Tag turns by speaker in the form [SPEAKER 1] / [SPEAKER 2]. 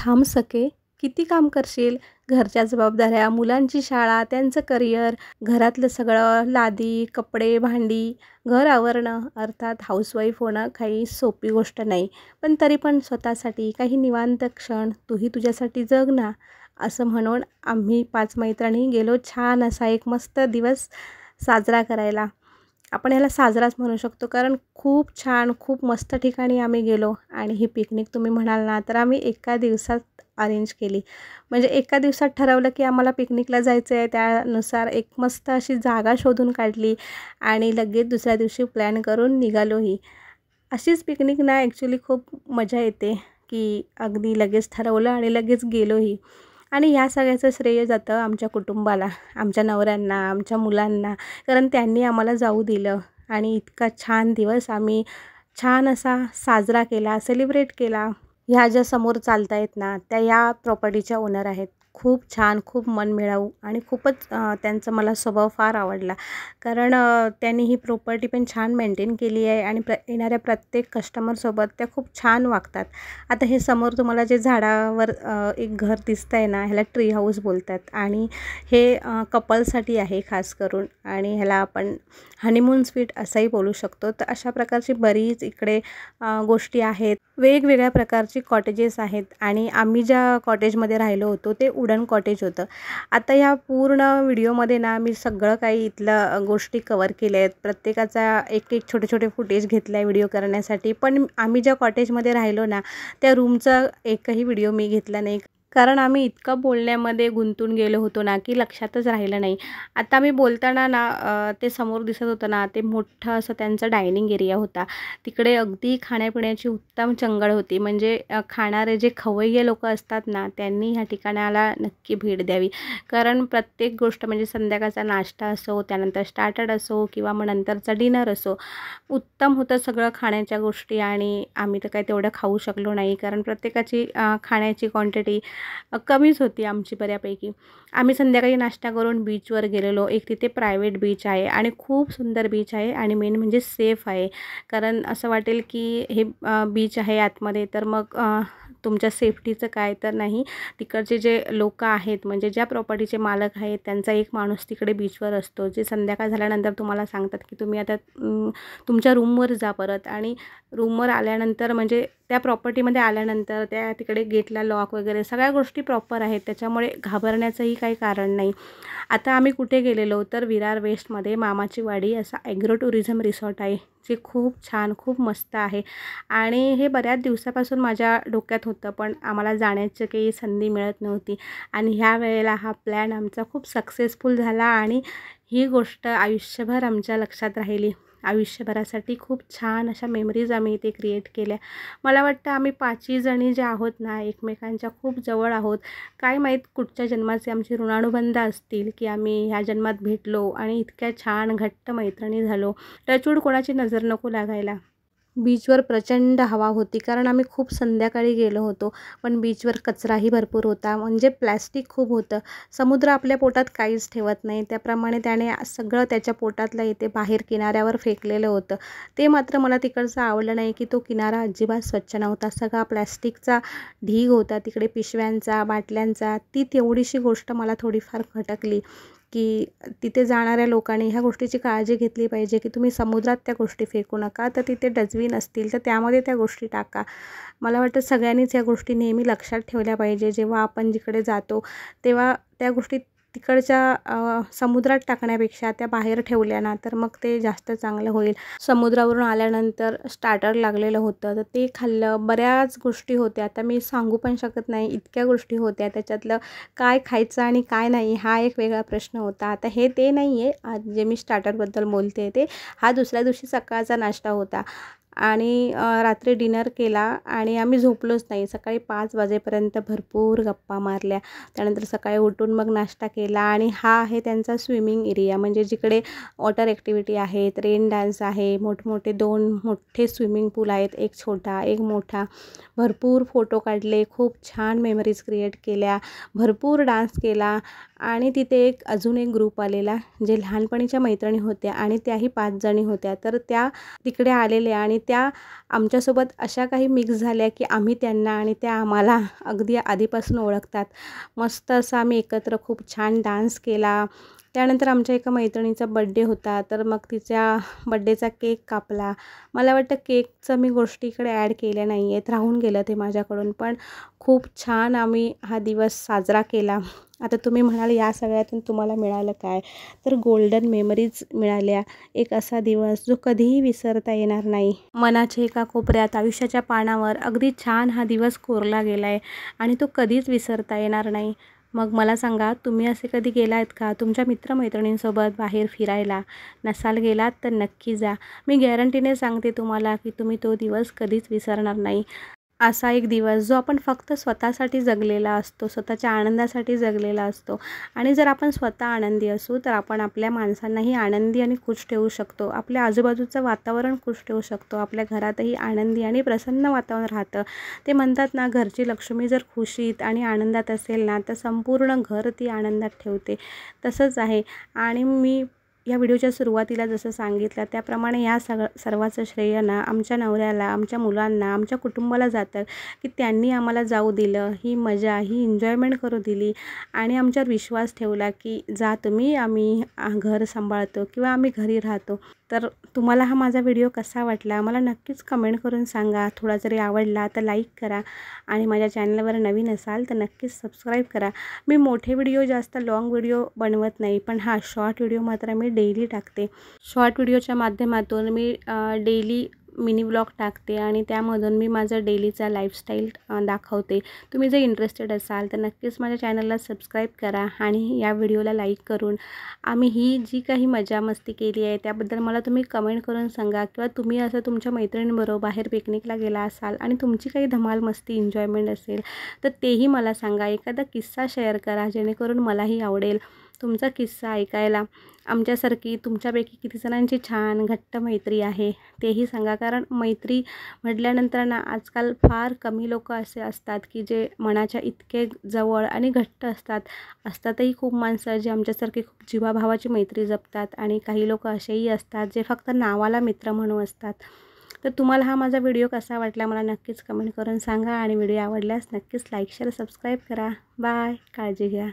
[SPEAKER 1] थांब सके, किती काम करशील? घरच्या जबाबदाऱ्या, मुलांची शाळा, त्यांचं करिअर, घरातलं सगळं लादी, कपडे, भांडी, घर आवरणं. अर्थात हाऊसवाईफ होणं काही सोपी गोष्ट नाही. पण तरी पण स्वतःसाठी काही निवांत क्षण तूही तुझ्यासाठी जग ना, असं म्हणून आम्ही 5 मैत्रिणी गेलो छान असा एक मस्त दिवस साजरा करायला. आपण ह्याला साजराच म्हणू शकतो, कारण खूप छान, खूप मस्त ठिकाणी आम्ही गेलो. आणि ही पिकनिक तुम्ही म्हणाल ना, तर आम्ही एका दिवसात अरेंज केली. म्हणजे एका दिवसात ठरवलं की आम्हाला पिकनिकला जायचं आहे, त्यानुसार एक मस्त अशी जागा शोधून काढली आणि लगेच दुसऱ्या दिवशी प्लॅन करून निघालोही. अशीच पिकनिक ना ॲक्च्युली खूप मजा येते, की अगदी लगेच ठरवलं आणि लगेच गेलोही. आणि ह्या सगळ्याचं श्रेय जातं आमच्या कुटुंबाला, आमच्या नवऱ्यांना, आमच्या मुलांना, कारण त्यांनी आम्हाला जाऊ दिलं आणि इतका छान दिवस आम्ही छान असा साजरा केला, सेलिब्रेट केला. ह्या ज्या समोर चालत आहेत ना, त्या या प्रॉपर्टीच्या ओनर आहेत. खूप छान, खूप मनमिळाऊ आणि खूपच त्यांचा मला स्वभाव फार आवडला. कारण त्यांनी ही प्रॉपर्टी पण छान मेंटेन केली आहे आणि येणाऱ्या प्रत्येक कस्टमरसोबत त्या खूप छान वागतात. आता हे समोर तुम्हाला जे झाडावर एक घर दिसतं आहे ना, ह्याला ट्री हाऊस बोलतात आणि हे कपलसाठी आहे खास करून, आणि ह्याला आपण हनीमून स्वीट असंही बोलू शकतो. तर अशा प्रकारची बरीच इकडे गोष्टी आहेत. वेगवेगळ्या प्रकारची कॉटेजेस आहेत आणि आम्ही ज्या कॉटेजमध्ये राहिलो होतो ते वुडन कॉटेज होतं. आता ह्या पूर्ण व्हिडिओमध्ये ना मी सगळं काही इथल्या गोष्टी कवर केल्या आहेत. प्रत्येकाचा एक एक छोटे छोटे फुटेज घेतला आहे व्हिडिओ करण्यासाठी. पण आम्ही ज्या कॉटेजमध्ये राहिलो ना, त्या रूमचा एकही व्हिडिओ मी घेतला नाही, कारण आम्ही इतकं बोलण्यामध्ये गुंतून गेलो होतो ना, की लक्षातच राहिलं नाही. आता आम्ही बोलताना ना ते समोर दिसत होतं ना, ते मोठं असं त्यांचा डायनिंग एरिया होता. तिकडे अगदी खाण्यापिण्याची उत्तम चंगळ होती. म्हणजे खाणारे जे खवय्ये लोकं असतात ना, त्यांनी ह्या ठिकाणाला नक्की भेट द्यावी. कारण प्रत्येक गोष्ट म्हणजे संध्याकाळचा नाश्ता असो, त्यानंतर स्टार्टर असो किंवा मग नंतरचा डिनर असो, उत्तम होतं सगळं खाण्याच्या गोष्टी. आणि आम्ही तर काही तेवढं खाऊ शकलो नाही, कारण प्रत्येकाची खाण्याची क्वांटिटी कमीच होती आमची बऱ्यापैकी. आम्ही संध्याकाळी नाश्ता करून बीचवर गेलेलो. एक तिथे प्रायव्हेट बीच आहे आणि खूप सुंदर बीच आहे आणि मेन म्हणजे सेफ आहे. कारण असं वाटेल की हे बीच आहे आतमध्ये, तर मग तुमच्या सेफ्टीचं काय, तर नाही. तिकडचे जे लोकं आहेत, म्हणजे ज्या प्रॉपर्टीचे मालक आहेत, त्यांचा एक माणूस तिकडे बीचवर असतो, जे संध्याकाळ झाल्यानंतर तुम्हाला सांगतात की तुम्ही आता तुमच्या रूमवर जा परत. आणि रूमवर आल्यानंतर म्हणजे त्या प्रॉपर्टीमध्ये आल्यानंतर त्या तिकडे गेटला लॉक वगैरे सगळ्या गोष्टी प्रॉपर आहेत, त्याच्यामुळे घाबरण्याचंही काही कारण नाही. आता आम्ही कुठे गेलेलो, तर विरार वेस्टमध्ये मामाची वाडी असा ॲग्रो टुरिझम रिसॉर्ट आहे, जे खूप छान, खूप मस्त आहे. आणि हे बऱ्याच दिवसापासून माझ्या डोक्यात होतं, पण आम्हाला जाण्याची काही संधी मिळत नव्हती. आणि ह्या वेळेला हा प्लॅन आमचा खूप सक्सेसफुल झाला आणि ही गोष्ट आयुष्यभर आमच्या लक्षात राहिली. आयुष्यभरासाठी खूप छान अशा मेमरीज आम्ही इथे क्रिएट केल्या. मला वाटतं आम्ही 5ही जणी ज्या आहोत ना, एकमेकांच्या खूप जवळ आहोत. काय माहीत कुठच्या जन्माचे आमचे ऋणानुबंध असतील, की आम्ही ह्या जन्मात भेटलो आणि इतक्या छान घट्ट मैत्रिणी झालो. टचवूड कोणाची नजर नको लागायला. बीचवर प्रचंड हवा होती, कारण आम्ही खूप संध्याकाळी गेलो होतो. पण बीचवर कचराही भरपूर होता, म्हणजे प्लॅस्टिक खूप होतं. समुद्र आपल्या पोटात काहीच ठेवत नाही, त्याप्रमाणे त्याने सगळं त्याच्या पोटातलं इथे बाहेर किनाऱ्यावर फेकलेलं होतं. ते मात्र मला तिकडचं आवडलं नाही, की तो किनारा अजिबात स्वच्छ नव्हता. सगळा प्लॅस्टिकचा ढीग होता तिकडे, पिशव्यांचा, बाटल्यांचा. ती तेवढीशी गोष्ट मला थोडीफार खटकली, की तिथे जाणाऱ्या लोकांनी ह्या गोष्टीची काळजी घेतली पाहिजे, की तुम्ही समुद्रात त्या गोष्टी फेकू नका, तर तिथे डस्टबिन असतील तर त्यामध्ये त्या गोष्टी टाका. मला वाटतं सगळ्यांनीच या गोष्टी नेहमी लक्षात ठेवल्या पाहिजे. जेव्हा आपण जिकडे जातो तेव्हा त्या गोष्टी तिकडच्या समुद्रात टाकण्यापेक्षा त्या बाहेर ठेवल्या ना, तर मग ते जास्त चांगलं होईल. समुद्रावरून आल्यानंतर स्टार्टर लागलेलं होतं, तर ते खाल्लं. बऱ्याच गोष्टी होत्या, आता मी सांगू पण शकत नाही, इतक्या गोष्टी होत्या. त्याच्यातलं काय खायचं आणि काय नाही हा एक वेगळा प्रश्न होता. आता हे ते नाही आहे, आज जे मी स्टार्टरबद्दल बोलते ते हा दुसऱ्या दिवशी सकाळचा नाश्ता होता. आणि रात्री डिनर केला आणि आम्ही झोपलोच नाही. सकाळी 5 वाजेपर्यंत भरपूर गप्पा मारल्या. त्यानंतर सकाळी उठून मग नाश्ता केला. आणि हा आहे त्यांचा स्विमिंग एरिया, म्हणजे जिकडे वॉटर ॲक्टिव्हिटी आहेत, रेन डान्स आहे, मोठमोठे 2 मोठे स्विमिंग पूल आहेत, एक छोटा एक मोठा. भरपूर फोटो काढले, खूप छान मेमरीज क्रिएट केल्या, भरपूर डान्स केला. आणि तिथे अजून एक ग्रुप आलेला, जे लहानपणीच्या मैत्रिणी होत्या आणि त्याही 5 जणी होत्या. तर त्या तिकडे आलेल्या आणि त्या आमच्यासोबत अशा काही मिक्स झाल्या की आम्ही त्यांना आणि त्या आम्हाला अगदी आधीपासून ओळखतात. मस्त असं आम्ही एकत्र खूप छान डान्स केला. त्यानंतर आमच्या एका मैत्रिणीचा बड्डे होता, तर मग तिच्या बड्डेचा केक कापला. मला वाटतं केकचं मी गोष्टी इकडे ॲड केल्या नाही आहेत, राहून गेलं ते माझ्याकडून. पण खूप छान आम्ही हा दिवस साजरा केला. आता तुम्ही म्हणाल या सगळ्यातून तुम्हाला मिळालं काय? तर गोल्डन मेमरीज मिळाल्या. एक असा दिवस जो कधीही विसरता येणार नाही. मनाच्या एका कोपऱ्यात आयुष्याच्या पानावर अगदी छान हा दिवस कोरला गेला आहे आणि तो कधीच विसरता येणार नाही. मग मला सांगा, तुम्ही असे कधी गेला आहेत का तुमच्या मित्रमैत्रिणींसोबत बाहेर फिरायला? नसाल गेलात तर नक्की जा. मी गॅरंटीने सांगते तुम्हाला की तुम्ही तो दिवस कधीच विसरणार नाही. असा एक दिवस जो आपण फक्त स्वतःसाठी जगलेला असतो, स्वतःच्या आनंदासाठी जगलेला असतो. आणि जर आपण स्वतः आनंदी असू तर आपण आपल्या माणसांनाही आनंदी आणि खुश ठेवू शकतो. आपल्या आजूबाजूचं वातावरण खुश ठेवू शकतो. आपल्या घरातही आनंदी आणि प्रसन्न वातावरण राहतं. ते म्हणतात ना, घरची लक्ष्मी जर खुशीत आणि आनंदात असेल ना, तर संपूर्ण घर ती आनंदात ठेवते. तसंच आहे. आणि मी या व्हिडिओच्या सुरुवातीला जसं सांगितलं त्याप्रमाणे या सर्वाचं श्रेय ना आमच्या नवऱ्याला, आमच्या मुलांना, आमच्या कुटुंबाला जातं की त्यांनी आम्हाला जाऊ दिलं, ही मजा, ही एन्जॉयमेंट करू दिली आणि आमच्यावर विश्वास ठेवला की जा तुम्ही, आम्ही घर सांभाळतो किंवा आम्ही घरी राहतो. तर तुम्हाला हा माझा व्हिडिओ कसा वाटला मला नक्कीच कमेंट करून सांगा. थोडा जरी आवडला तर लाईक करा आणि माझ्या चॅनलवर नवीन असाल तर नक्कीच सबस्क्राईब करा. मी मोठे व्हिडिओ, जास्त लाँग व्हिडिओ बनवत नाही, पण हा शॉर्ट व्हिडिओ मात्र मी डेली टाकते. शॉर्ट व्हिडिओच्या माध्यमातून मी डेली मिनी व्लॉग टाकते आणि त्यामधून मी माझं डेलीचा लाईफस्टाईल दाखवते. तुम्ही जर इंटरेस्टेड असाल तर नक्कीच माझ्या चॅनलला सबस्क्राईब करा आणि या व्हिडिओला लाईक करून आम्ही ही जी काही मजा मस्ती केली आहे त्याबद्दल मला तुम्ही कमेंट करून सांगा. किंवा तुम्ही असं तुमच्या मैत्रिणींबरोबर बाहेर पिकनिकला गेला असाल आणि तुमची काही धमाल मस्ती एन्जॉयमेंट असेल तर तेही मला सांगा. एखादा किस्सा शेअर करा जेणेकरून मलाही आवडेल तुमचा किस्सा ऐकायला. आमच्यासारखी तुमच्यापैकी किती जणांची छान घट्ट मैत्री आहे तेही सांगा. कारण मैत्री म्हटल्यानंतर ना आजकाल फार कमी लोक असे असतात की जे मनाच्या इतके जवळ आणि घट्ट असतात. असतातही खूप माणसं जे आमच्यासारखी खूप जीवाभावाची मैत्री जपतात आणि काही लोक असेही असतात जे फक्त नावाला मित्र म्हणून असतात. तर तुम्हाला हा माझा व्हिडिओ कसा वाटला मला नक्कीच कमेंट करून सांगा आणि व्हिडिओ आवडल्यास नक्कीच लाईक, शेअर, सबस्क्राईब करा. बाय. काळजी घ्या.